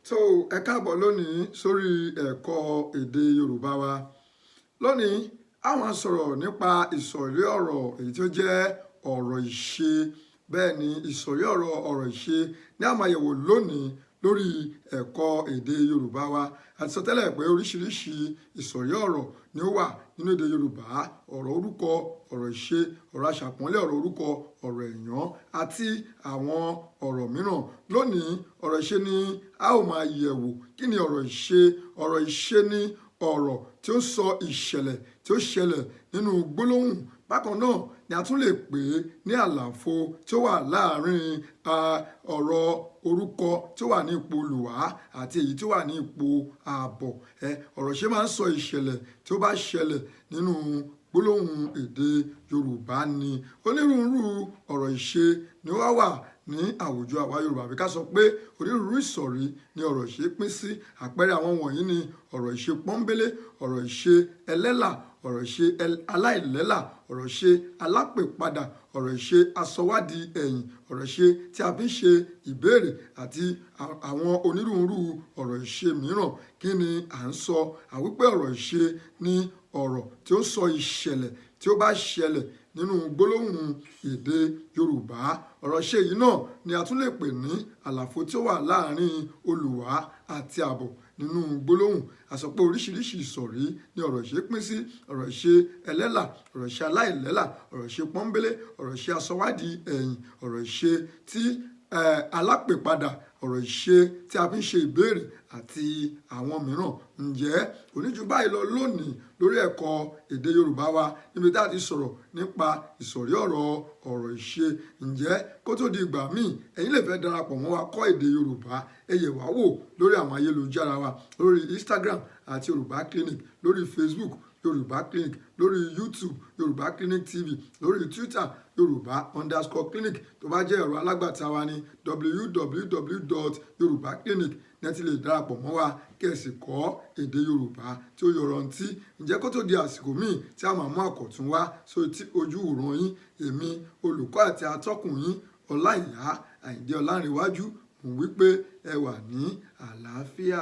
So ẹ káàbọ̀ lónìí sórí ẹ̀kọ́ èdè Yorùbá wa. Lónìí a máa sọ̀rọ̀ nípa ìsọ̀rí ọ̀rọ̀ èyí tó jẹ́ ọ̀rọ̀ ìṣe. Bẹ́ẹ̀ ni ìsọ̀rí ọ̀rọ̀ ìṣe ní a máa yẹ̀wò lónìí lórí ẹ̀kọ́ èdè Yorùbá wa. A ti sọ tẹ́lẹ̀ pé oríṣiríṣi ìsọ̀rí ọ̀rọ̀ ni ó wà nínú èdè Yorùbá: ọ̀rọ̀ orúkọ, ọ̀rọ̀ ìṣe, ọ̀rọ̀ aṣàpọ́nlé, ọ̀rọ̀ orúkọ, ọ̀rọ̀ ẹ̀yán àti àwọn ọ̀rọ̀ mìíràn. Lónìí ọ̀rọ̀ ìṣe ni a ó máa yẹ̀wò. Kí ni ọ̀rọ̀ ìṣe? Ọ̀rọ̀ ìṣe ni ọ̀rọ̀ tí ó sọ ìṣẹ̀lẹ̀ tí ó ṣẹlẹ̀ nínú gbólóhùn. Bákan náà ni a tún lè pè é ní àlàfo tí ó wà láàárín ọ̀rọ̀ orúkọ tí ó wà ní ipò olùwà àti èyí tí ó wà ní ipò ààbọ̀. Ọ̀rọ̀ ìṣe máa ń sọ ìṣẹ̀lẹ̀ tí ó bá ṣẹlẹ̀ nínú gbólóhùn èdè Yorùbá ni. Onírúurú ọ̀rọ̀ ìṣe ni ó wà ní àwùjọ àwa Yorùbá, àbí ká sọ pé onírúurú ìsọ̀rí ni ọ̀rọ̀ ìṣe pín sí. Àpẹẹrẹ àwọn wọ̀nyí ni ọ̀rọ̀ ìṣe pọ́nbélé, ọ̀rọ̀ ìṣe ẹlẹ́là, ọ̀rọ̀ ìṣe aláìlẹ́là, ọ̀rọ̀ ìṣe alápèpadà, ọ̀rọ̀ ìṣe asọwádìí ẹ̀yìn, ọ̀rọ̀ ìṣe tí a fi ń ṣe ìbéèrè àti àwọn onírúurú ọ̀rọ̀ ìṣe mìíràn. Kí ni à ń sọ? Àwípé ọ̀rọ̀ ìṣe ni ọ̀rọ̀ tí ó sọ ìṣẹ̀lẹ̀ tí ó bá ṣẹlẹ̀ nínú gbólóhùn èdè Yorùbá. Ọ̀rọ̀ ìṣe yìí náà ni a tún lè pè ní àlàfo tí ó wà láàárín olùwà àti àbọ̀ nínú gbólóhùn. A sọ pé oríṣiríṣi ìsọ̀rí ni ọ̀rọ̀ ìṣe pín sí: ọ̀rọ̀ ìṣe ẹlẹ́là, ọ̀rọ̀ ìṣe aláìlẹ́là, ọ̀rọ̀ ìṣe pọ́nbélé, ọ̀rọ̀ ìṣe asọwádìí ẹ̀yìn, ọ̀rọ̀ ìṣe tí alápèpadà, ọ̀rọ̀ ìṣe tí a fi ń ṣe ìbéèrè àti àwọn mìíràn. Ǹjẹ́ kò ní jù báyìí lọ lónìí lórí ẹ̀kọ́ èdè Yorùbá wa, níbi tá a ti sọ̀rọ̀ nípa ìsọ̀rí ọ̀rọ̀ ìṣe. Ǹjẹ́ kó tó di ìgbà míì, ẹ̀yin lè fẹ́ darapọ̀ mọ́ wa kọ́ èdè Yorùbá. Ẹ yẹ̀ wá wò lórí àwọn ayélujára wa, lórí Instagram àti Yorùbá Clinic, lórí Facebook Yorùbá Clinic, lórí YouTube Yorùbá Clinic TV, lórí Twitter Yorùbá_Clinic. Tó bá jẹ́ ẹ̀rọ alágbàtà wa ní www.yorubaclinic ní ẹ ti lè darapọ̀ mọ́ wa kí ẹ sì kọ́ èdè Yorùbá tí ó yọrantí. Ǹjẹ́ kó tó di àsìkò míì tí a máa mú àkọ̀tún wá sórí ojú ìwòran yín, èmi olùkọ́ àti atọ́kùn yín Ọláìyá Àyìndé Ọlárìnwájú, mo wí pé ẹ wà ní àlàáfíà.